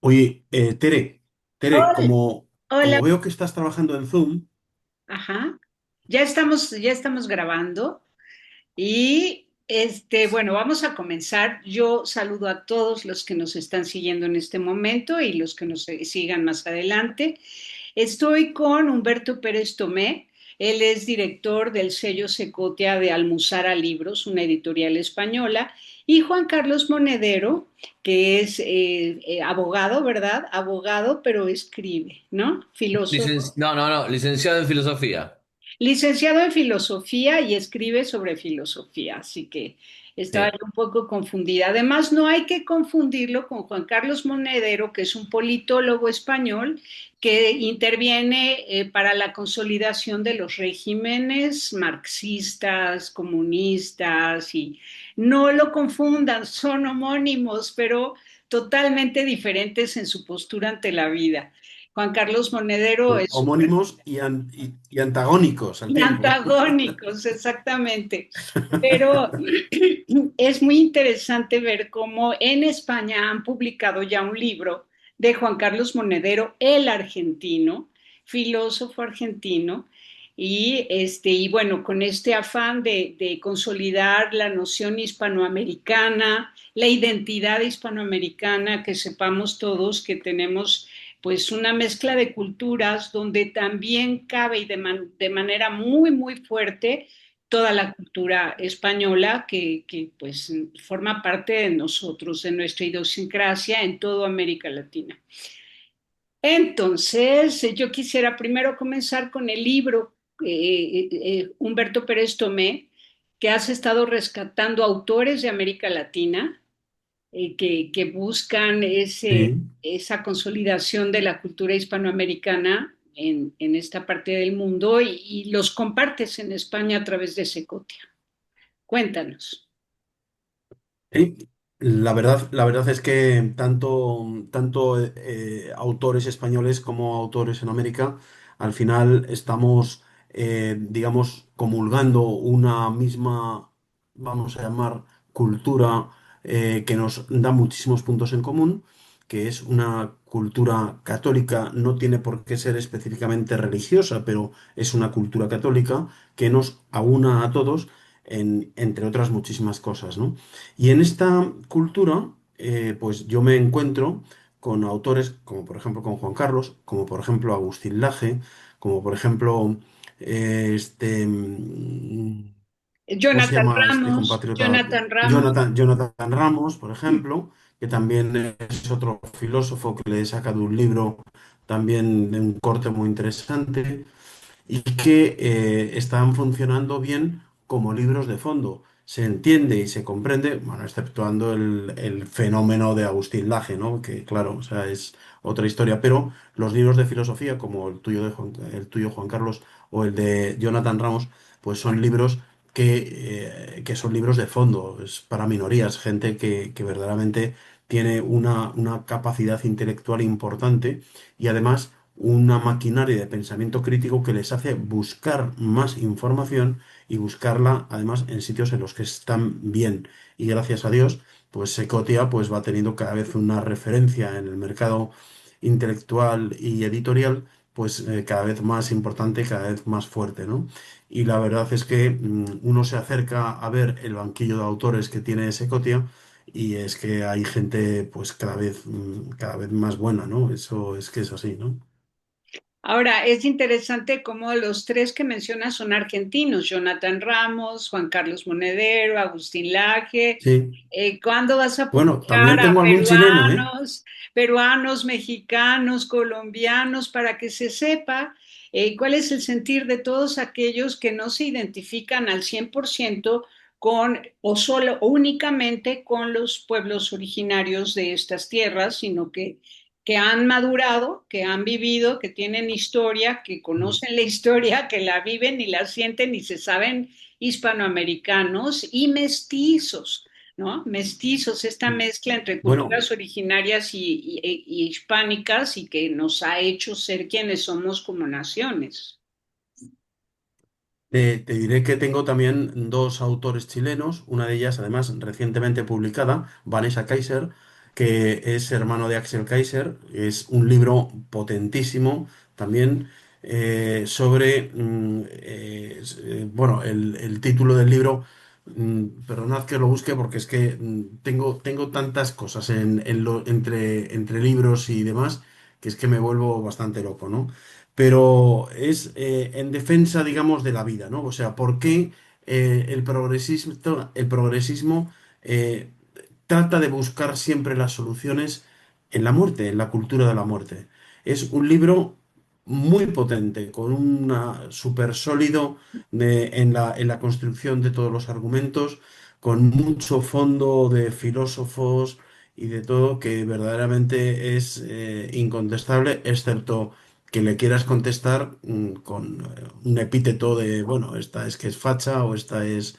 Oye, Tere, Hola, como hola, veo que estás trabajando en Zoom, ajá. Ya estamos grabando y bueno, vamos a comenzar. Yo saludo a todos los que nos están siguiendo en este momento y los que nos sigan más adelante. Estoy con Humberto Pérez Tomé. Él es director del sello Secotia de Almuzara Libros, una editorial española, y Juan Carlos Monedero, que es abogado, ¿verdad? Abogado, pero escribe, ¿no? Filósofo. No, no, no, licenciado en filosofía. Licenciado en filosofía y escribe sobre filosofía, así que estaba Sí. yo un poco confundida. Además, no hay que confundirlo con Juan Carlos Monedero, que es un politólogo español que interviene para la consolidación de los regímenes marxistas, comunistas, y no lo confundan, son homónimos, pero totalmente diferentes en su postura ante la vida. Juan Carlos Monedero pues, es homónimos y antagónicos al y tiempo. antagónicos, exactamente. Pero es muy interesante ver cómo en España han publicado ya un libro de Juan Carlos Monedero, el argentino, filósofo argentino, y bueno, con este afán de consolidar la noción hispanoamericana, la identidad hispanoamericana, que sepamos todos que tenemos pues una mezcla de culturas donde también cabe y de manera muy, muy fuerte toda la cultura española que pues forma parte de nosotros, de nuestra idiosincrasia en toda América Latina. Entonces, yo quisiera primero comenzar con el libro Humberto Pérez Tomé, que has estado rescatando autores de América Latina que buscan Sí. esa consolidación de la cultura hispanoamericana en esta parte del mundo y los compartes en España a través de Secotia. Cuéntanos. Sí, la verdad es que tanto autores españoles como autores en América, al final estamos, digamos, comulgando una misma, vamos a llamar, cultura que nos da muchísimos puntos en común, que es una cultura católica, no tiene por qué ser específicamente religiosa, pero es una cultura católica que nos aúna a todos entre otras muchísimas cosas, ¿no? Y en esta cultura, pues yo me encuentro con autores como por ejemplo con Juan Carlos, como por ejemplo Agustín Laje, como por ejemplo ¿cómo se llama este compatriota? Jonathan Ramos. Jonathan Ramos, por ejemplo, que también es otro filósofo que le he sacado un libro también de un corte muy interesante y que están funcionando bien como libros de fondo. Se entiende y se comprende, bueno, exceptuando el fenómeno de Agustín Laje, ¿no? Que claro, o sea, es otra historia, pero los libros de filosofía, como el tuyo, Juan Carlos, o el de Jonathan Ramos, pues son libros que son libros de fondo, es para minorías, gente que verdaderamente tiene una capacidad intelectual importante y además una maquinaria de pensamiento crítico que les hace buscar más información y buscarla además en sitios en los que están bien. Y gracias a Dios, pues Secotia pues va teniendo cada vez una referencia en el mercado intelectual y editorial pues cada vez más importante, cada vez más fuerte, ¿no? Y la verdad es que uno se acerca a ver el banquillo de autores que tiene Secotia y es que hay gente pues cada vez más buena, ¿no? Eso es que es así, ¿no? Ahora, es interesante cómo los tres que mencionas son argentinos, Jonathan Ramos, Juan Carlos Monedero, Agustín Laje. Sí. ¿Cuándo vas a Bueno, publicar también a tengo algún chileno, ¿eh? peruanos, mexicanos, colombianos, para que se sepa cuál es el sentir de todos aquellos que no se identifican al 100% con o solo o únicamente con los pueblos originarios de estas tierras, sino que han madurado, que han vivido, que tienen historia, que Mm. conocen la historia, que la viven y la sienten y se saben hispanoamericanos y mestizos, ¿no? Mestizos, esta mezcla entre Bueno, culturas originarias y hispánicas y que nos ha hecho ser quienes somos como naciones. te diré que tengo también dos autores chilenos, una de ellas además recientemente publicada, Vanessa Kaiser, que es hermano de Axel Kaiser. Es un libro potentísimo también sobre, bueno, el título del libro, perdonad que lo busque porque es que tengo tantas cosas entre libros y demás que es que me vuelvo bastante loco, ¿no? Pero es en defensa, digamos, de la vida, ¿no? O sea, ¿por qué el progresismo eh, trata de buscar siempre las soluciones en la muerte, en la cultura de la muerte? Es un libro muy potente, con un súper sólido en la construcción de todos los argumentos, con mucho fondo de filósofos y de todo, que verdaderamente es incontestable, excepto que le quieras contestar con un epíteto de, bueno, esta es que es facha o esta es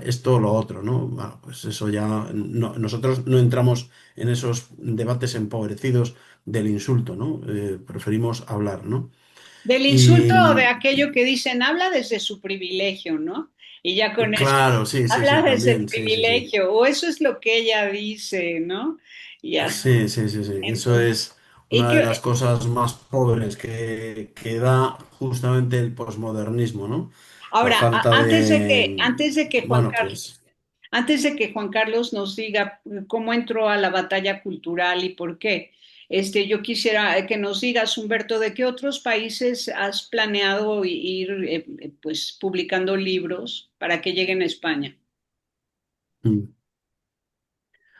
esto o lo otro, ¿no? Bueno, pues eso ya, nosotros no entramos en esos debates empobrecidos del insulto, ¿no? Preferimos hablar, ¿no? Del insulto o de Y aquello que dicen, habla desde su privilegio, ¿no? Y ya con eso, claro, sí, sí, habla sí, desde el también, sí, sí, sí. privilegio, o eso es lo que ella dice, ¿no? Y así. Sí, sí, sí, sí. Eso Entonces, es y una de las que, cosas más pobres que da justamente el posmodernismo, ¿no? La ahora, falta de, bueno, pues, Antes de que Juan Carlos nos diga cómo entró a la batalla cultural y por qué, yo quisiera que nos digas, Humberto, de qué otros países has planeado ir pues, publicando libros para que lleguen a España. mm.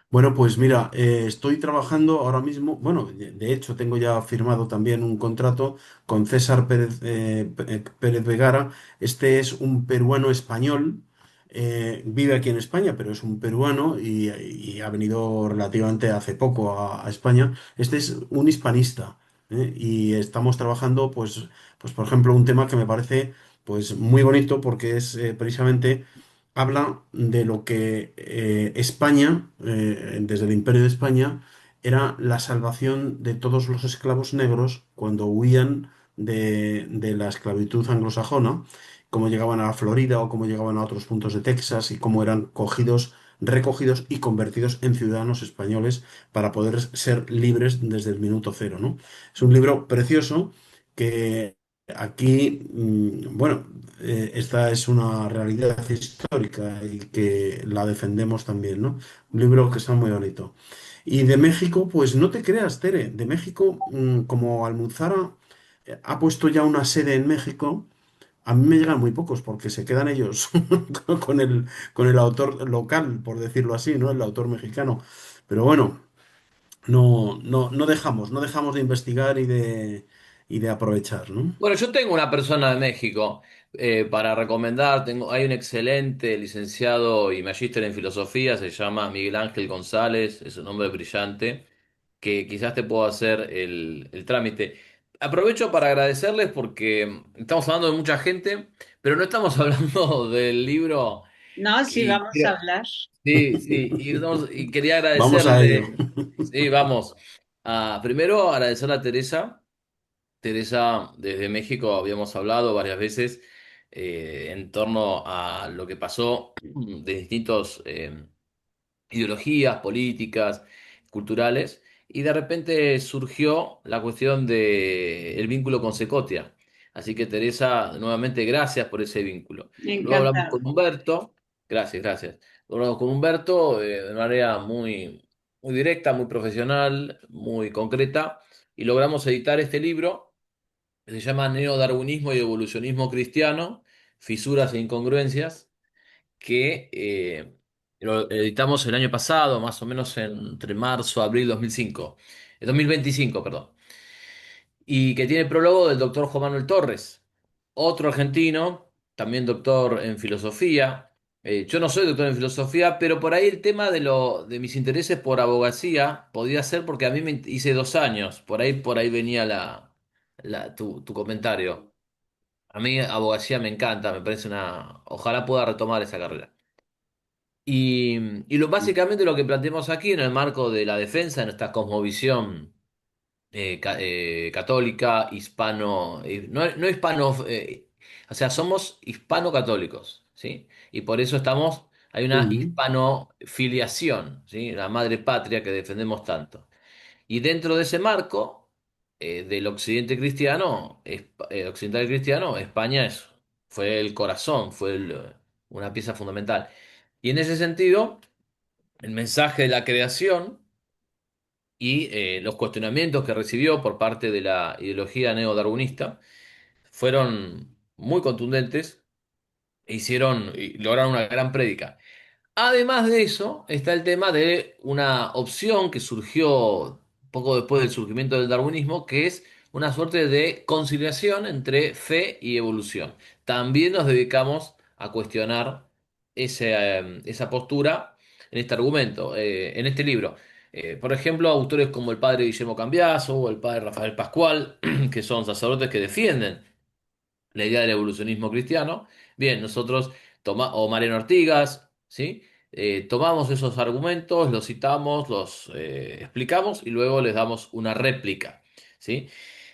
Bueno, pues mira, estoy trabajando ahora mismo, bueno, de hecho tengo ya firmado también un contrato con César Pérez, Pérez Vegara. Este es un peruano español, vive aquí en España, pero es un peruano y ha venido relativamente hace poco a España. Este es un hispanista, y estamos trabajando, pues por ejemplo, un tema que me parece pues muy bonito porque es precisamente habla de lo que España, desde el Imperio de España, era la salvación de todos los esclavos negros cuando huían de la esclavitud anglosajona, cómo llegaban a la Florida o cómo llegaban a otros puntos de Texas y cómo eran cogidos, recogidos y convertidos en ciudadanos españoles para poder ser libres desde el minuto cero, ¿no? Es un libro precioso que aquí, bueno, esta es una realidad histórica y que la defendemos también, ¿no? Un libro que está muy bonito. Y de México, pues no te creas, Tere, de México, como Almuzara ha puesto ya una sede en México, a mí me llegan muy pocos porque se quedan ellos con el autor local, por decirlo así, ¿no? El autor mexicano. Pero bueno, no dejamos de investigar y de aprovechar, ¿no? Bueno, yo tengo una persona de México para recomendar. Hay un excelente licenciado y magíster en filosofía, se llama Miguel Ángel González, es un hombre brillante, que quizás te puedo hacer el trámite. Aprovecho para agradecerles porque estamos hablando de mucha gente, pero no estamos hablando del libro. No, sí, Y vamos a hablar. sí, sí, y quería Vamos a ello. agradecerle. Sí, vamos. Primero agradecerle a Teresa. Teresa, desde México habíamos hablado varias veces en torno a lo que pasó de distintos ideologías políticas, culturales, y de repente surgió la cuestión de el vínculo con Secotia. Así que Teresa, nuevamente gracias por ese vínculo. Luego hablamos Encantada. con Humberto, gracias, gracias. Luego hablamos con Humberto de manera muy directa, muy profesional, muy concreta, y logramos editar este libro que se llama Neodarwinismo y Evolucionismo Cristiano, Fisuras e Incongruencias, que lo editamos el año pasado, más o menos entre marzo y abril 2005, 2025, perdón, y que tiene prólogo del doctor Juan Manuel Torres, otro argentino, también doctor en filosofía. Yo no soy doctor en filosofía, pero por ahí el tema de mis intereses por abogacía podía ser porque a mí me hice 2 años, por ahí venía tu comentario. A mí abogacía me encanta, me parece ojalá pueda retomar esa carrera. Básicamente lo que planteamos aquí en el marco de la defensa de nuestra cosmovisión católica, hispano, no hispano, o sea, somos hispano-católicos, ¿sí? Y por eso estamos hay una Mm, hispanofiliación, ¿sí? La madre patria que defendemos tanto. Y dentro de ese marco del occidente cristiano, occidental cristiano, España fue el corazón, una pieza fundamental. Y en ese sentido, el mensaje de la creación y los cuestionamientos que recibió por parte de la ideología neodarwinista fueron muy contundentes e hicieron y lograron una gran prédica. Además de eso, está el tema de una opción que surgió poco después del surgimiento del darwinismo, que es una suerte de conciliación entre fe y evolución. También nos dedicamos a cuestionar esa postura en este argumento, en este libro. Por ejemplo, autores como el padre Guillermo Cambiaso o el padre Rafael Pascual, que son sacerdotes que defienden la idea del evolucionismo cristiano. Bien, nosotros, o Mariano Artigas, ¿sí? Tomamos esos argumentos, los citamos, los explicamos y luego les damos una réplica, ¿sí?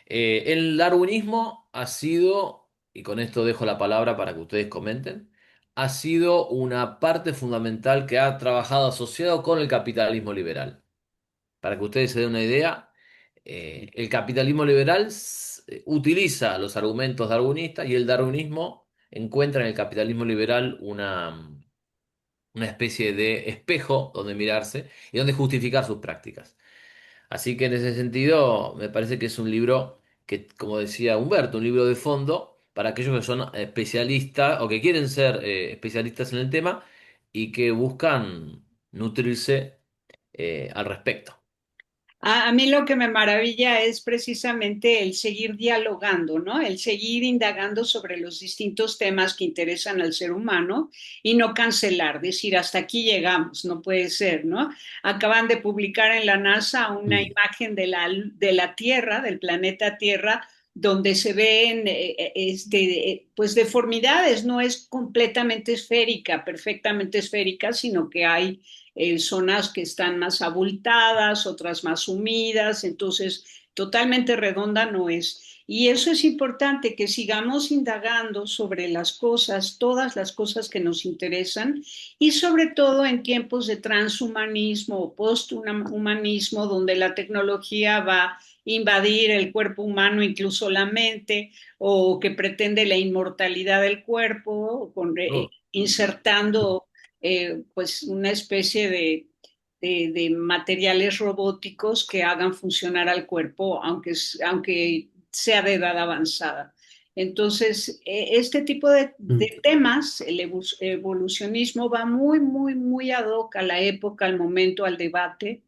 El darwinismo ha sido, y con esto dejo la palabra para que ustedes comenten, ha sido una parte fundamental que ha trabajado asociado con el capitalismo liberal. Para que ustedes se den una idea, el capitalismo liberal utiliza los argumentos darwinistas y el darwinismo encuentra en el capitalismo liberal una especie de espejo donde mirarse y donde justificar sus prácticas. Así que en ese sentido, me parece que es un libro que, como decía Humberto, un libro de fondo para aquellos que son especialistas o que quieren ser especialistas en el tema y que buscan nutrirse al respecto. A mí lo que me maravilla es precisamente el seguir dialogando, ¿no? El seguir indagando sobre los distintos temas que interesan al ser humano y no cancelar, decir hasta aquí llegamos, no puede ser, ¿no? Acaban de publicar en la NASA una mm. imagen de la Tierra, del planeta Tierra, donde se ven pues deformidades, no es completamente esférica, perfectamente esférica, sino que hay zonas que están más abultadas, otras más humidas, entonces totalmente redonda no es. Y eso es importante, que sigamos indagando sobre las cosas, todas las cosas que nos interesan, y sobre todo en tiempos de transhumanismo o posthumanismo, donde la tecnología va a invadir el cuerpo humano, incluso la mente, o que pretende la inmortalidad del cuerpo, Oh. insertando pues una especie de materiales robóticos que hagan funcionar al cuerpo, aunque sea de edad avanzada. Entonces, este tipo Mm. de temas, el evolucionismo va muy, muy, muy ad hoc a la época, al momento, al debate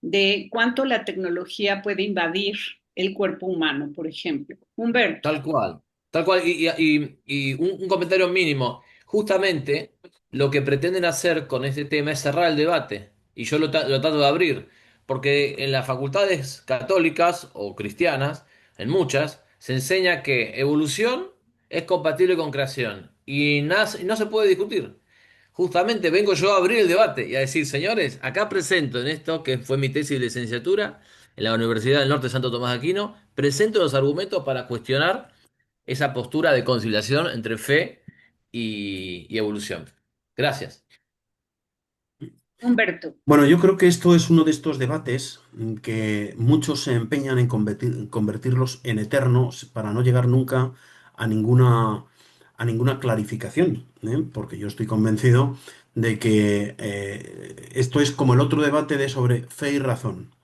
de cuánto la tecnología puede invadir el cuerpo humano, por ejemplo. Humberto. Tal cual, tal cual. Y un comentario mínimo. Justamente lo que pretenden hacer con este tema es cerrar el debate. Y yo lo trato de abrir. Porque en las facultades católicas o cristianas, en muchas, se enseña que evolución es compatible con creación. Y no se puede discutir. Justamente vengo yo a abrir el debate y a decir, señores, acá presento en esto, que fue mi tesis de licenciatura en la Universidad del Norte Santo Tomás de Aquino, presento los argumentos para cuestionar esa postura de conciliación entre fe y evolución. Gracias. Humberto. Bueno, yo creo que esto es uno de estos debates que muchos se empeñan en convertirlos en eternos para no llegar nunca a a ninguna clarificación, ¿eh? Porque yo estoy convencido de que esto es como el otro debate de sobre fe y razón.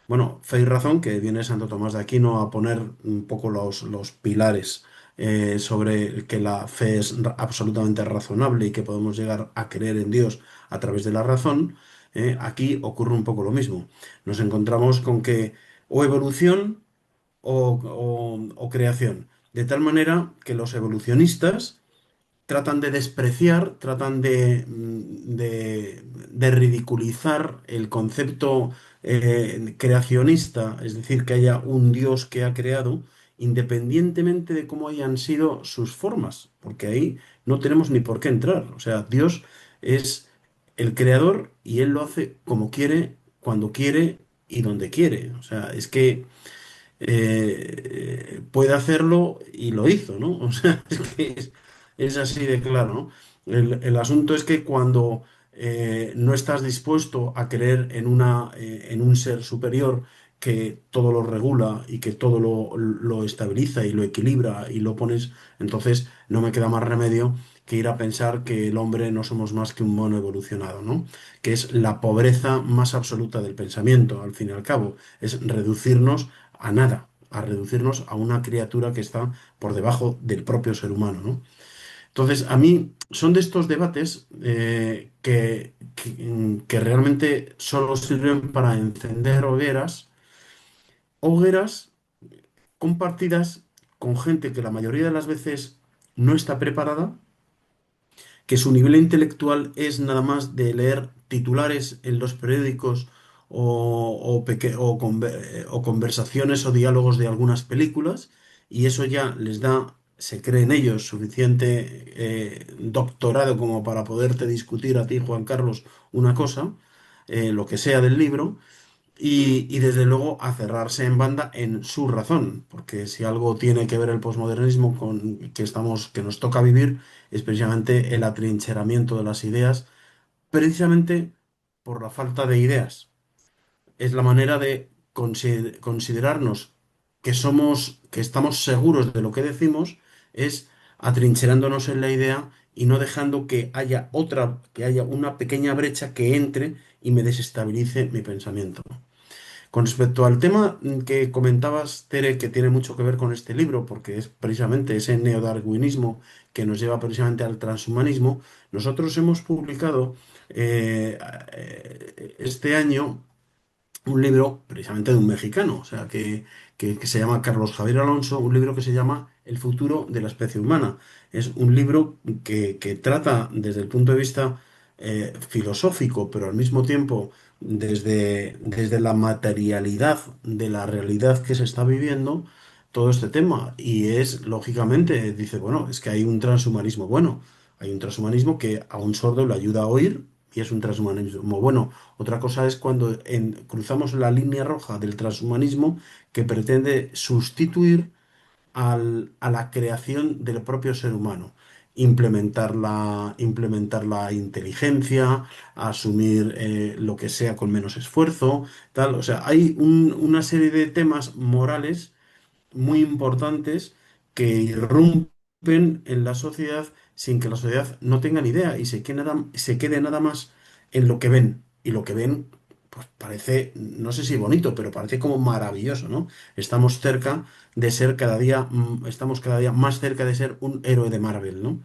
Bueno, fe y razón, que viene Santo Tomás de Aquino a poner un poco los pilares sobre que la fe es absolutamente razonable y que podemos llegar a creer en Dios a través de la razón. Aquí ocurre un poco lo mismo. Nos encontramos con que o evolución o creación. De tal manera que los evolucionistas tratan de despreciar, tratan de ridiculizar el concepto creacionista, es decir, que haya un Dios que ha creado, independientemente de cómo hayan sido sus formas, porque ahí no tenemos ni por qué entrar. O sea, Dios es el creador y Él lo hace como quiere, cuando quiere y donde quiere. O sea, es que puede hacerlo y lo hizo, ¿no? O sea, es así de claro, ¿no? El asunto es que cuando no estás dispuesto a creer en en un ser superior que todo lo regula y que todo lo estabiliza y lo equilibra y lo pones, entonces no me queda más remedio que ir a pensar que el hombre no somos más que un mono evolucionado, ¿no? Que es la pobreza más absoluta del pensamiento, al fin y al cabo, es reducirnos a nada, a reducirnos a una criatura que está por debajo del propio ser humano, ¿no? Entonces, a mí son de estos debates que realmente solo sirven para encender hogueras compartidas con gente que la mayoría de las veces no está preparada, que su nivel intelectual es nada más de leer titulares en los periódicos o conversaciones o diálogos de algunas películas, y eso ya les da, se cree en ellos, suficiente doctorado como para poderte discutir a ti, Juan Carlos, una cosa, lo que sea del libro. Y desde luego a cerrarse en banda en su razón, porque si algo tiene que ver el posmodernismo con que nos toca vivir, es precisamente el atrincheramiento de las ideas, precisamente por la falta de ideas. Es la manera de considerarnos que estamos seguros de lo que decimos, es atrincherándonos en la idea y no dejando que haya que haya una pequeña brecha que entre y me desestabilice mi pensamiento. Con respecto al tema que comentabas, Tere, que tiene mucho que ver con este libro, porque es precisamente ese neodarwinismo que nos lleva precisamente al transhumanismo, nosotros hemos publicado este año un libro precisamente de un mexicano, o sea, que se llama Carlos Javier Alonso, un libro que se llama El futuro de la especie humana. Es un libro que trata desde el punto de vista filosófico, pero al mismo tiempo desde la materialidad de la realidad que se está viviendo, todo este tema. Y es, lógicamente, dice, bueno, es que hay un transhumanismo bueno, hay un transhumanismo que a un sordo le ayuda a oír y es un transhumanismo bueno. Otra cosa es cuando cruzamos la línea roja del transhumanismo que pretende sustituir a la creación del propio ser humano. Implementar la inteligencia, asumir lo que sea con menos esfuerzo, tal. O sea, hay una serie de temas morales muy importantes que irrumpen en la sociedad sin que la sociedad no tenga ni idea y se quede nada más en lo que ven. Y lo que ven, pues parece, no sé si bonito, pero parece como maravilloso, ¿no? Estamos cerca de ser cada día, estamos cada día más cerca de ser un héroe de Marvel, ¿no?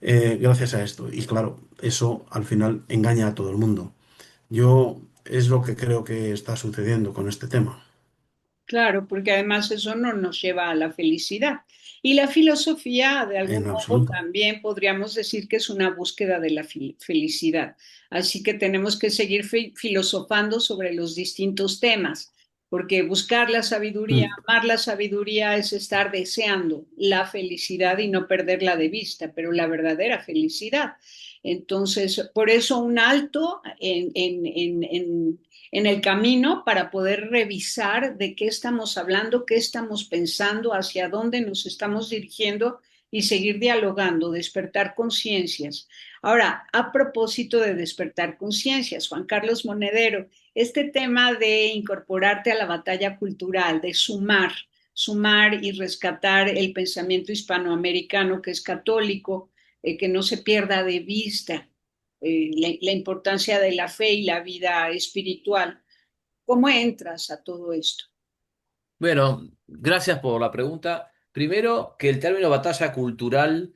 Gracias a esto. Y claro, eso al final engaña a todo el mundo. Yo es lo que creo que está sucediendo con este tema, Claro, porque además eso no nos lleva a la felicidad. Y la filosofía, de algún en modo, absoluto. también podríamos decir que es una búsqueda de la felicidad. Así que tenemos que seguir filosofando sobre los distintos temas, porque buscar la sabiduría, Mm. amar la sabiduría es estar deseando la felicidad y no perderla de vista, pero la verdadera felicidad. Entonces, por eso un alto en el camino para poder revisar de qué estamos hablando, qué estamos pensando, hacia dónde nos estamos dirigiendo y seguir dialogando, despertar conciencias. Ahora, a propósito de despertar conciencias, Juan Carlos Monedero, este tema de incorporarte a la batalla cultural, de sumar y rescatar el pensamiento hispanoamericano que es católico, que no se pierda de vista la importancia de la fe y la vida espiritual. ¿Cómo entras a todo esto? Bueno, gracias por la pregunta. Primero, que el término batalla cultural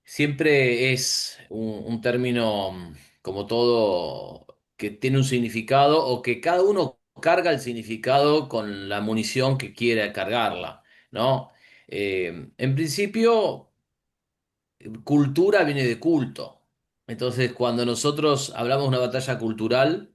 siempre es un término, como todo, que tiene un significado o que cada uno carga el significado con la munición que quiere cargarla, ¿no? En principio, cultura viene de culto. Entonces, cuando nosotros hablamos de una batalla cultural,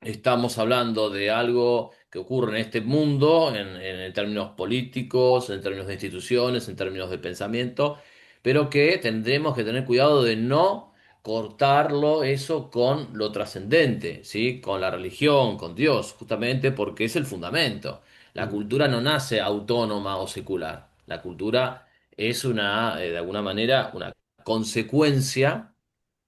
estamos hablando de algo que ocurre en este mundo, en términos políticos, en términos de instituciones, en términos de pensamiento, pero que tendremos que tener cuidado de no cortarlo eso con lo trascendente, ¿sí? Con la religión, con Dios, justamente porque es el fundamento. La Mm. cultura no nace autónoma o secular. La cultura es de alguna manera, una consecuencia,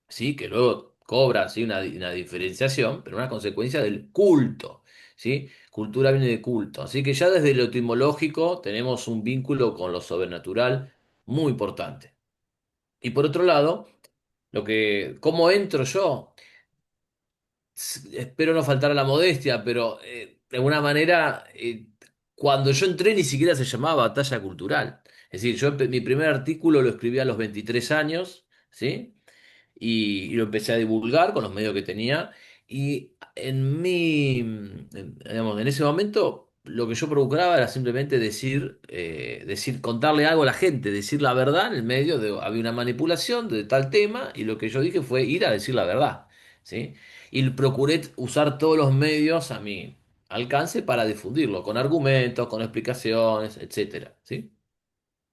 ¿sí? Que luego cobra, ¿sí? Una diferenciación, pero una consecuencia del culto, ¿sí? Cultura viene de culto. Así que ya desde lo etimológico tenemos un vínculo con lo sobrenatural muy importante. Y por otro lado, ¿cómo entro yo? Espero no faltar a la modestia, pero de alguna manera, cuando yo entré ni siquiera se llamaba batalla cultural. Es decir, mi primer artículo lo escribí a los 23 años, ¿sí? Y lo empecé a divulgar con los medios que tenía. Y digamos, en ese momento, lo que yo procuraba era simplemente contarle algo a la gente, decir la verdad en el medio había una manipulación de tal tema, y lo que yo dije fue ir a decir la verdad, ¿sí? Y procuré usar todos los medios a mi alcance para difundirlo, con argumentos, con explicaciones, etcétera, ¿sí?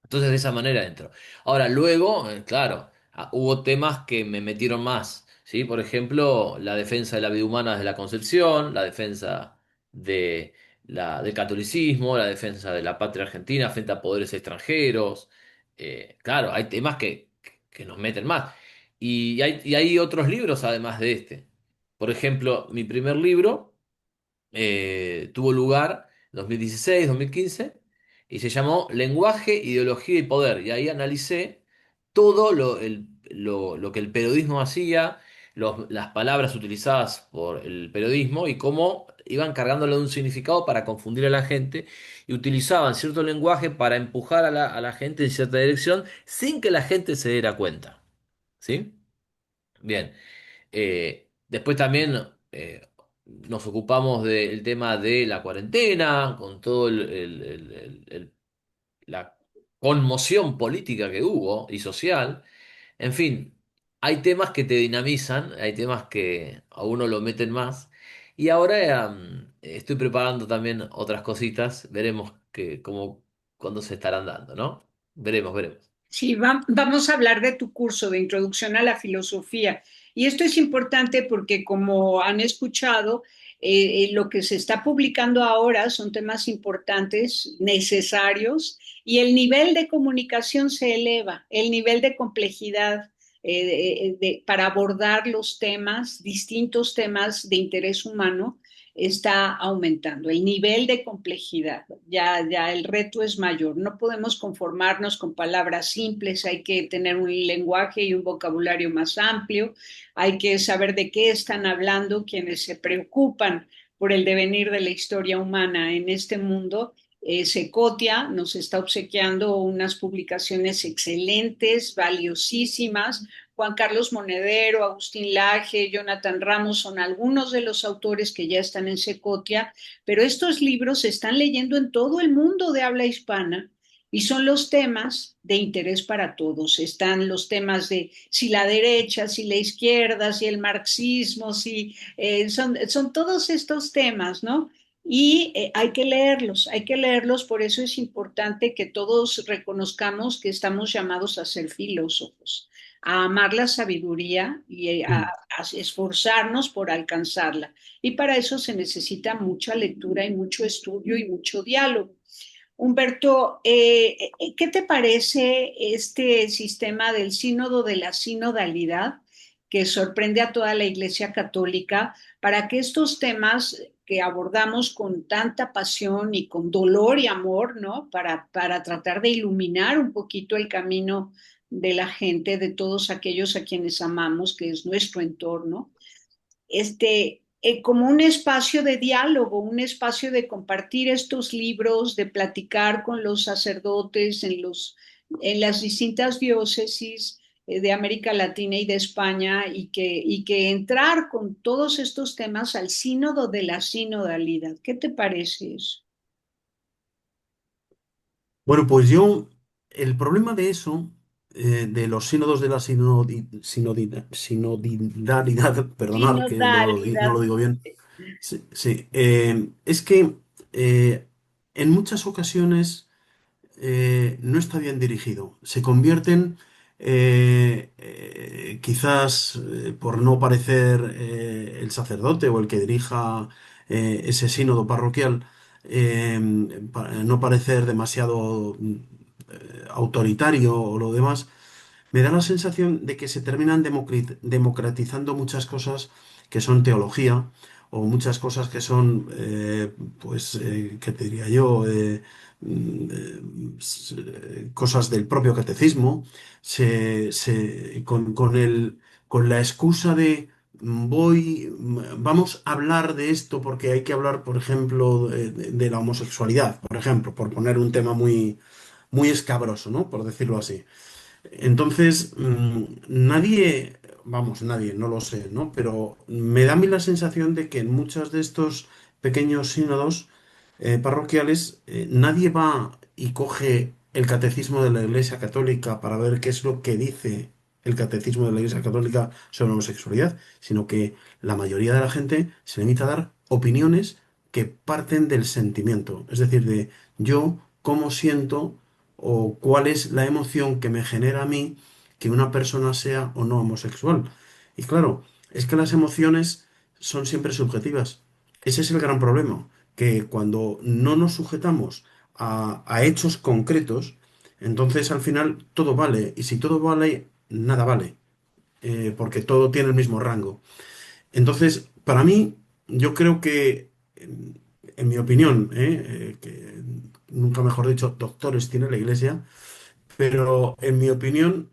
Entonces de esa manera entro. Ahora, luego, claro, hubo temas que me metieron más, ¿sí? Por ejemplo, la defensa de la vida humana desde la concepción, la defensa de del catolicismo, la defensa de la patria argentina frente a poderes extranjeros. Claro, hay temas que nos meten más. Y hay otros libros además de este. Por ejemplo, mi primer libro tuvo lugar en 2016-2015 y se llamó Lenguaje, Ideología y Poder. Y ahí analicé todo lo que el periodismo hacía, las palabras utilizadas por el periodismo y cómo iban cargándole de un significado para confundir a la gente, y utilizaban cierto lenguaje para empujar a la gente en cierta dirección sin que la gente se diera cuenta. ¿Sí? Bien. Después también nos ocupamos del tema de la cuarentena, con todo la conmoción política que hubo y social. En fin, hay temas que te dinamizan, hay temas que a uno lo meten más. Y ahora estoy preparando también otras cositas. Veremos cuándo se estarán dando, ¿no? Veremos, veremos. Sí, vamos a hablar de tu curso de introducción a la filosofía. Y esto es importante porque, como han escuchado, lo que se está publicando ahora son temas importantes, necesarios, y el nivel de comunicación se eleva, el nivel de complejidad para abordar los temas, distintos temas de interés humano, está aumentando. El nivel de complejidad, ya el reto es mayor. No podemos conformarnos con palabras simples, hay que tener un lenguaje y un vocabulario más amplio, hay que saber de qué están hablando quienes se preocupan por el devenir de la historia humana en este mundo. Secotia nos está obsequiando unas publicaciones excelentes, valiosísimas. Juan Carlos Monedero, Agustín Laje, Jonathan Ramos son algunos de los autores que ya están en Secotia, pero estos libros se están leyendo en todo el mundo de habla hispana y son los temas de interés para todos. Están los temas de si la derecha, si la izquierda, si el marxismo, son todos estos temas, ¿no? Y hay que leerlos, por eso es importante que todos reconozcamos que estamos llamados a ser filósofos, a amar la sabiduría y a esforzarnos por alcanzarla. Y para eso se necesita mucha lectura y mucho estudio y mucho diálogo. Humberto, ¿qué te parece este sistema del sínodo de la sinodalidad que sorprende a toda la Iglesia Católica para que estos temas que abordamos con tanta pasión y con dolor y amor, ¿no? Para tratar de iluminar un poquito el camino de la gente, de todos aquellos a quienes amamos, que es nuestro entorno, como un espacio de diálogo, un espacio de compartir estos libros, de platicar con los sacerdotes en las distintas diócesis de América Latina y de España, y que entrar con todos estos temas al sínodo de la sinodalidad. ¿Qué te parece eso? Bueno, pues el problema de eso, de los sínodos de la sinodalidad, perdonad que no Sinodalidad. lo digo bien, sí, sí, es que en muchas ocasiones no está bien dirigido. Se convierten, quizás por no parecer el sacerdote o el que dirija ese sínodo parroquial, para no parecer demasiado autoritario o lo demás, me da la sensación de que se terminan democratizando muchas cosas que son teología o muchas cosas que son, ¿qué te diría yo? Cosas del propio catecismo, con la excusa de vamos a hablar de esto porque hay que hablar, por ejemplo, de la homosexualidad, por ejemplo, por poner un tema muy escabroso, ¿no? Por decirlo así. Entonces, nadie, vamos, nadie, no lo sé, ¿no? Pero me da a mí la sensación de que en muchos de estos pequeños sínodos parroquiales, nadie va y coge el catecismo de la Iglesia Católica para ver qué es lo que dice el catecismo de la Iglesia Católica sobre la homosexualidad, sino que la mayoría de la gente se limita a dar opiniones que parten del sentimiento, es decir, de yo cómo siento o cuál es la emoción que me genera a mí que una persona sea o no homosexual. Y claro, es que las emociones son siempre subjetivas. Ese es el gran problema, que cuando no nos sujetamos a hechos concretos, entonces al final todo vale. Y si todo vale, nada vale, porque todo tiene el mismo rango. Entonces, para mí, yo creo que, en mi opinión, que nunca mejor dicho, doctores tiene la Iglesia, pero en mi opinión,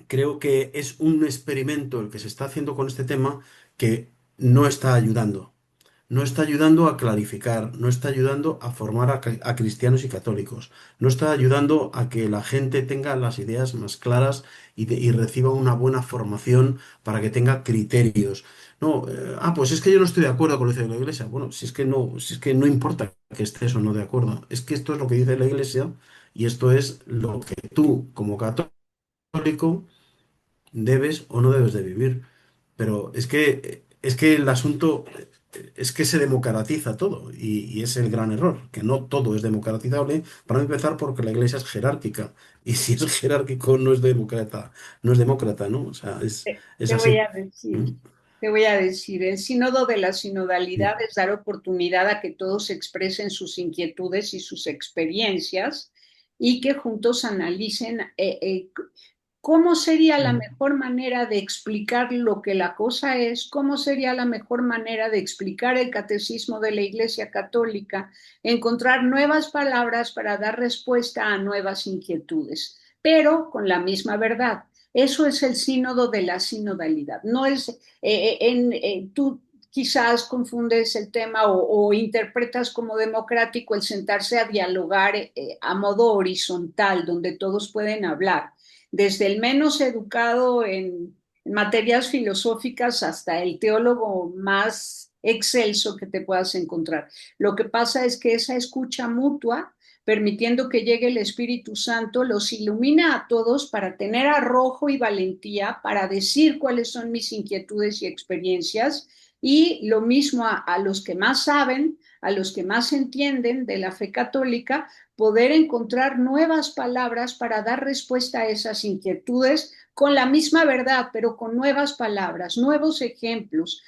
creo que es un experimento el que se está haciendo con este tema que no está ayudando. No está ayudando a clarificar, no está ayudando a formar a cristianos y católicos, no está ayudando a que la gente tenga las ideas más claras y reciba una buena formación para que tenga criterios. No, pues es que yo no estoy de acuerdo con lo que dice la Iglesia. Bueno, si es que no importa que estés o no de acuerdo, es que esto es lo que dice la Iglesia y esto es lo que tú, como católico, debes o no debes de vivir. Pero es que el asunto es que se democratiza todo y es el gran error, que no todo es democratizable, para empezar porque la iglesia es jerárquica y si es jerárquico no es demócrata, no es demócrata, ¿no? O sea, es Te voy así. a decir, ¿Mm? te voy a decir, el sínodo de la sinodalidad Sí. es dar oportunidad a que todos expresen sus inquietudes y sus experiencias y que juntos analicen cómo sería la Mm. mejor manera de explicar lo que la cosa es, cómo sería la mejor manera de explicar el catecismo de la Iglesia Católica, encontrar nuevas palabras para dar respuesta a nuevas inquietudes, pero con la misma verdad. Eso es el sínodo de la sinodalidad. No es, tú quizás confundes el tema o interpretas como democrático el sentarse a dialogar a modo horizontal, donde todos pueden hablar, desde el menos educado en materias filosóficas hasta el teólogo más excelso que te puedas encontrar. Lo que pasa es que esa escucha mutua, permitiendo que llegue el Espíritu Santo, los ilumina a todos para tener arrojo y valentía para decir cuáles son mis inquietudes y experiencias, y lo mismo a los que más saben, a los que más entienden de la fe católica, poder encontrar nuevas palabras para dar respuesta a esas inquietudes con la misma verdad, pero con nuevas palabras, nuevos ejemplos,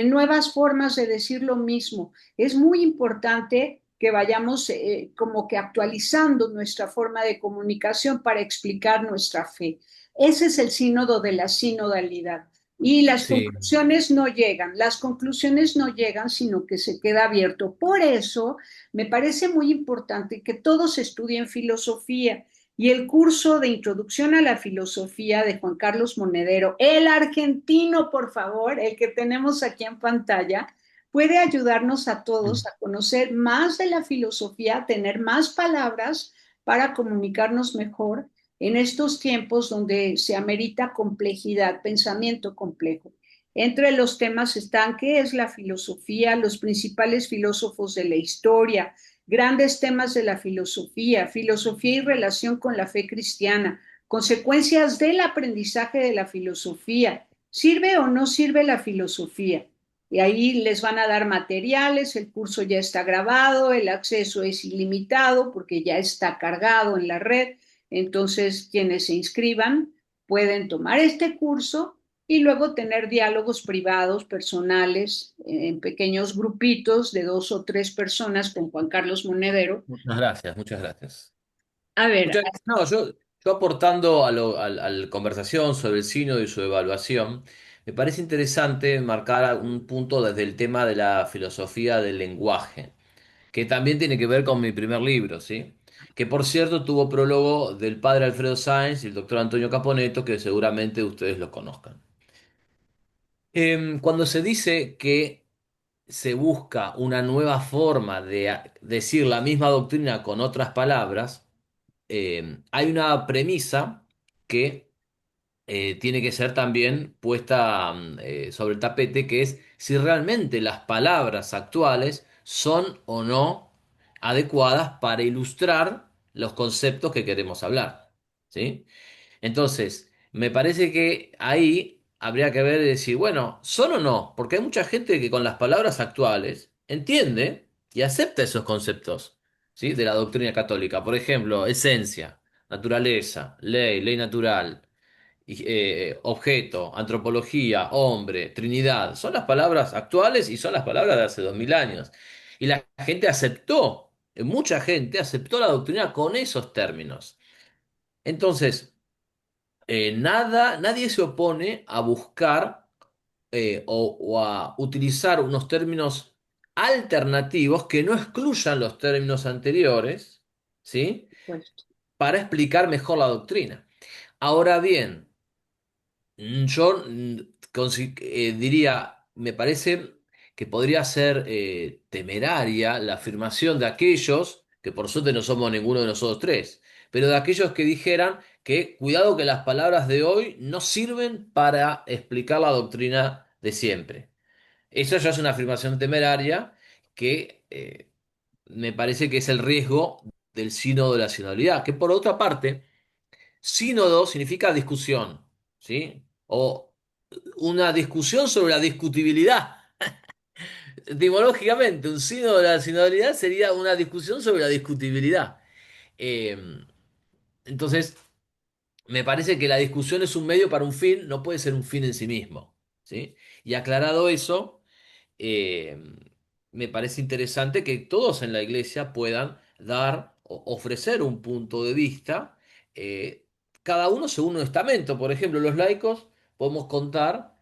nuevas formas de decir lo mismo. Es muy importante que vayamos como que actualizando nuestra forma de comunicación para explicar nuestra fe. Ese es el sínodo de la sinodalidad. Y Sí, las conclusiones no llegan, sino que se queda abierto. Por eso me parece muy importante que todos estudien filosofía y el curso de introducción a la filosofía de Juan Carlos Monedero, el argentino, por favor, el que tenemos aquí en pantalla, puede ayudarnos a todos a conocer más de la filosofía, a tener más palabras para comunicarnos mejor en estos tiempos donde se amerita complejidad, pensamiento complejo. Entre los temas están qué es la filosofía, los principales filósofos de la historia, grandes temas de la filosofía, filosofía y relación con la fe cristiana, consecuencias del aprendizaje de la filosofía, ¿sirve o no sirve la filosofía? Y ahí les van a dar materiales, el curso ya está grabado, el acceso es ilimitado porque ya está cargado en la red, entonces quienes se inscriban pueden tomar este curso y luego tener diálogos privados, personales, en pequeños grupitos de 2 o 3 personas con Juan Carlos Monedero. muchas gracias, muchas gracias. A ver, Muchas gracias. No, yo Yo aportando a la conversación sobre el sínodo y su evaluación, me parece interesante marcar un punto desde el tema de la filosofía del lenguaje, que también tiene que ver con mi primer libro, ¿sí? Que por cierto tuvo prólogo del padre Alfredo Sáenz y el doctor Antonio Caponeto, que seguramente ustedes lo conozcan. Cuando se dice que se busca una nueva forma de decir la misma doctrina con otras palabras, hay una premisa que tiene que ser también puesta sobre el tapete, que es si realmente las palabras actuales son o no adecuadas para ilustrar los conceptos que queremos hablar. ¿Sí? Entonces, me parece que ahí habría que ver y decir, bueno, ¿son o no? Porque hay mucha gente que con las palabras actuales entiende y acepta esos conceptos, ¿sí? De la doctrina católica. Por ejemplo, esencia, naturaleza, ley, ley natural, objeto, antropología, hombre, Trinidad. Son las palabras actuales y son las palabras de hace 2000 años. Y la gente aceptó, mucha gente aceptó la doctrina con esos términos. Entonces, nadie se opone a buscar o a utilizar unos términos alternativos que no excluyan los términos anteriores, ¿sí? Pues, Para explicar mejor la doctrina. Ahora bien, yo diría, me parece que podría ser temeraria la afirmación de aquellos, que por suerte no somos ninguno de nosotros tres, pero de aquellos que dijeran que cuidado que las palabras de hoy no sirven para explicar la doctrina de siempre. Eso ya es una afirmación temeraria que me parece que es el riesgo del sínodo de la sinodalidad, que por otra parte, sínodo significa discusión, ¿sí? O una discusión sobre la discutibilidad. Etimológicamente, un sínodo de la sinodalidad sería una discusión sobre la discutibilidad. Eh, entonces, me parece que la discusión es un medio para un fin, no puede ser un fin en sí mismo, ¿sí? Y aclarado eso, eh, me parece interesante que todos en la iglesia puedan dar o ofrecer un punto de vista, eh, cada uno según un estamento. Por ejemplo, los laicos podemos contar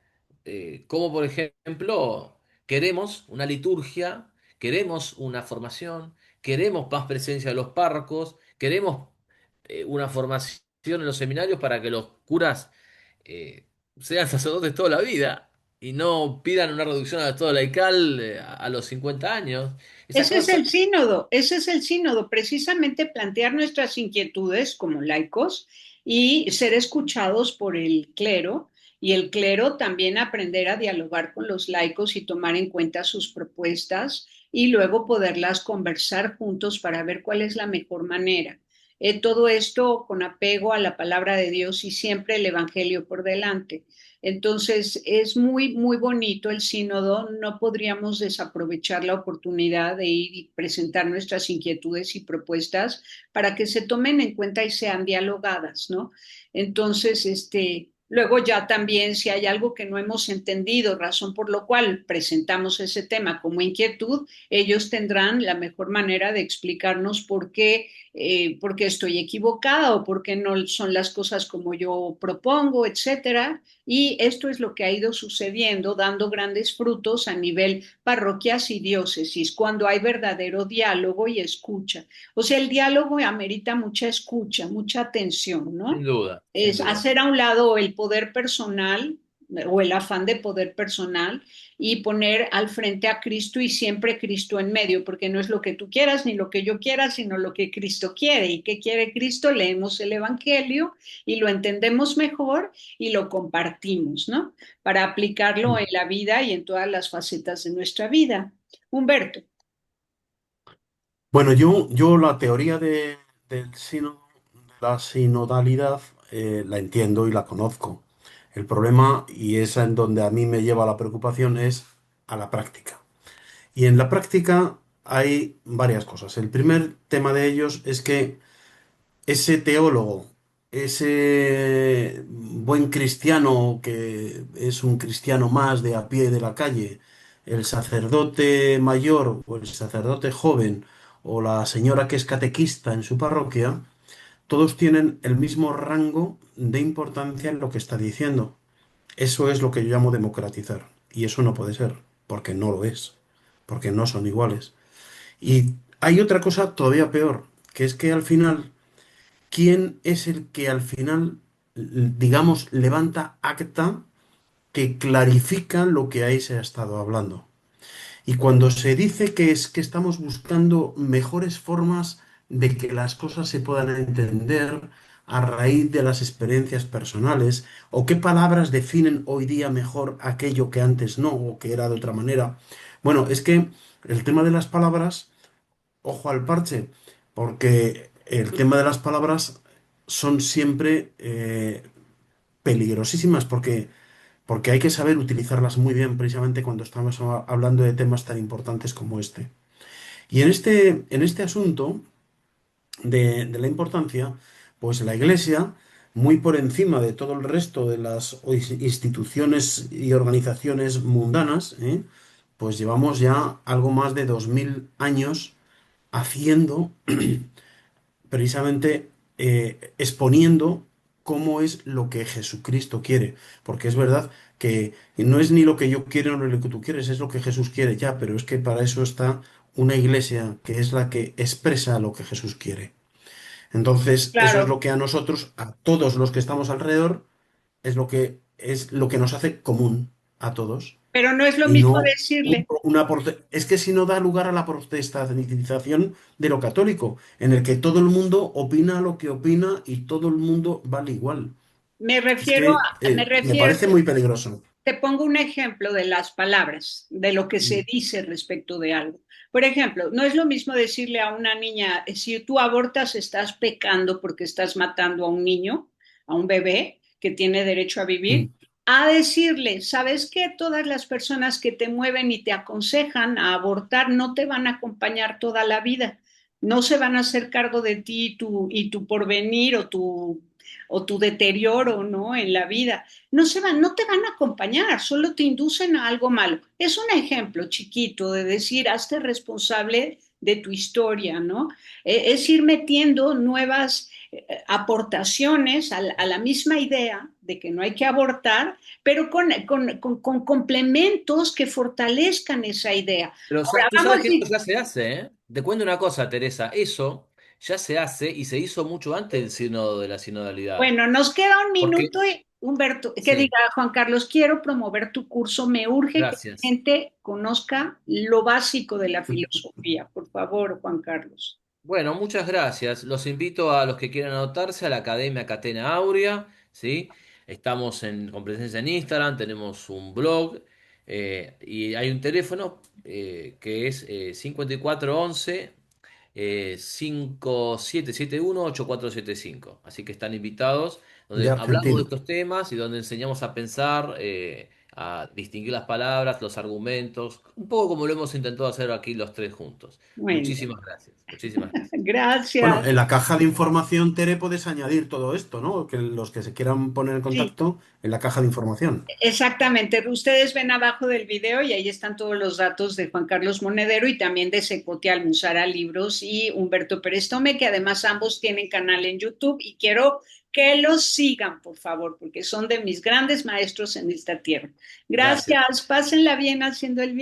cómo, por ejemplo, queremos una liturgia, queremos una formación, queremos más presencia de los párrocos, queremos una formación en los seminarios para que los curas eh, sean sacerdotes toda la vida y no pidan una reducción al estado laical a los 50 años. Esa ese es cosa. el sínodo, ese es el sínodo, precisamente plantear nuestras inquietudes como laicos y ser escuchados por el clero y el clero también aprender a dialogar con los laicos y tomar en cuenta sus propuestas y luego poderlas conversar juntos para ver cuál es la mejor manera. Todo esto con apego a la palabra de Dios y siempre el Evangelio por delante. Entonces, es muy, muy bonito el sínodo. No podríamos desaprovechar la oportunidad de ir y presentar nuestras inquietudes y propuestas para que se tomen en cuenta y sean dialogadas, ¿no? Entonces, luego ya también si hay algo que no hemos entendido, razón por lo cual presentamos ese tema como inquietud, ellos tendrán la mejor manera de explicarnos por qué estoy equivocada o por qué no son las cosas como yo propongo, etcétera. Y esto es lo que ha ido sucediendo, dando grandes frutos a nivel parroquias y diócesis, cuando hay verdadero diálogo y escucha. O sea, el diálogo amerita mucha escucha, mucha atención, Sin ¿no? duda, sin Es duda. hacer a un lado el poder personal o el afán de poder personal y poner al frente a Cristo y siempre Cristo en medio, porque no es lo que tú quieras ni lo que yo quiera, sino lo que Cristo quiere. ¿Y qué quiere Cristo? Leemos el Evangelio y lo entendemos mejor y lo compartimos, ¿no? Para aplicarlo en la vida y en todas las facetas de nuestra vida. Humberto, Bueno, yo la teoría del de la sinodalidad la entiendo y la conozco. El problema, y es en donde a mí me lleva la preocupación, es a la práctica. Y en la práctica hay varias cosas. El primer tema de ellos es que ese teólogo, ese buen cristiano que es un cristiano más de a pie de la calle, el sacerdote mayor o el sacerdote joven o la señora que es catequista en su parroquia, todos tienen el mismo rango de importancia en lo que está diciendo. Eso es lo que yo llamo democratizar. Y eso no puede ser, porque no lo es, porque no son iguales. Y hay otra cosa todavía peor, que es que al final, ¿quién es el que al final, digamos, levanta acta que clarifica lo que ahí se ha estado hablando? Y cuando se dice que es que estamos buscando mejores formas de que las cosas se puedan entender a raíz de las experiencias personales, o qué palabras definen hoy día mejor aquello que antes no, o que era de otra manera. Bueno, es que el tema de las palabras, ojo al parche, porque el tema de las palabras son siempre peligrosísimas, porque hay que saber utilizarlas muy bien precisamente cuando estamos hablando de temas tan importantes como este. Y en este asunto de la importancia, pues la Iglesia, muy por encima de todo el resto de las instituciones y organizaciones mundanas, pues llevamos ya algo más de 2000 años haciendo precisamente exponiendo cómo es lo que Jesucristo quiere. Porque es verdad que no es ni lo que yo quiero ni lo que tú quieres, es lo que Jesús quiere ya, pero es que para eso está una iglesia que es la que expresa lo que Jesús quiere. Entonces, eso es Claro, lo que a nosotros, a todos los que estamos alrededor, es lo que nos hace común a todos. pero no es lo Y mismo no decirle, es que si no da lugar a la protestantización de lo católico, en el que todo el mundo opina lo que opina y todo el mundo vale igual. me Es refiero que me me refiero, parece muy peligroso. te pongo un ejemplo de las palabras, de lo que se Mm, dice respecto de algo. Por ejemplo, no es lo mismo decirle a una niña, si tú abortas, estás pecando porque estás matando a un niño, a un bebé que tiene derecho a vivir, mm, a decirle, ¿sabes qué? Todas las personas que te mueven y te aconsejan a abortar no te van a acompañar toda la vida. No se van a hacer cargo de ti y tu porvenir o tu deterioro, ¿no? En la vida no te van a acompañar, solo te inducen a algo malo. Es un ejemplo chiquito de decir, hazte responsable de tu historia, ¿no? Es ir metiendo nuevas aportaciones a la misma idea de que no hay que abortar, pero con complementos que fortalezcan esa idea. Pero Ahora, tú sabes vamos, que eso ya se hace, ¿eh? Te cuento una cosa, Teresa, eso ya se hace y se hizo mucho antes del sínodo de la sinodalidad. bueno, nos queda un Porque, minuto y Humberto, que sí, diga Juan Carlos, quiero promover tu curso, me urge que la gracias. gente conozca lo básico de la filosofía. Por favor, Juan Carlos. Bueno, muchas gracias. Los invito a los que quieran anotarse a la Academia Catena Aurea, ¿sí? Estamos con presencia en Instagram, tenemos un blog y hay un teléfono que es 5411 5771-8475. Así que están invitados, de donde hablamos de Argentina. estos temas y donde enseñamos a pensar, a distinguir las palabras, los argumentos, un poco como lo hemos intentado hacer aquí los tres juntos. Bueno, Muchísimas gracias. Muchísimas gracias. Bueno, gracias. en la caja de información, Tere, puedes añadir todo esto, ¿no? Que los que se quieran poner en Sí, contacto en la caja de información. exactamente. Ustedes ven abajo del video y ahí están todos los datos de Juan Carlos Monedero y también de Secote Almuzara Libros y Humberto Pérez Tome, que además ambos tienen canal en YouTube y quiero que los sigan, por favor, porque son de mis grandes maestros en esta tierra. Gracias. Gracias, pásenla bien haciendo el bien.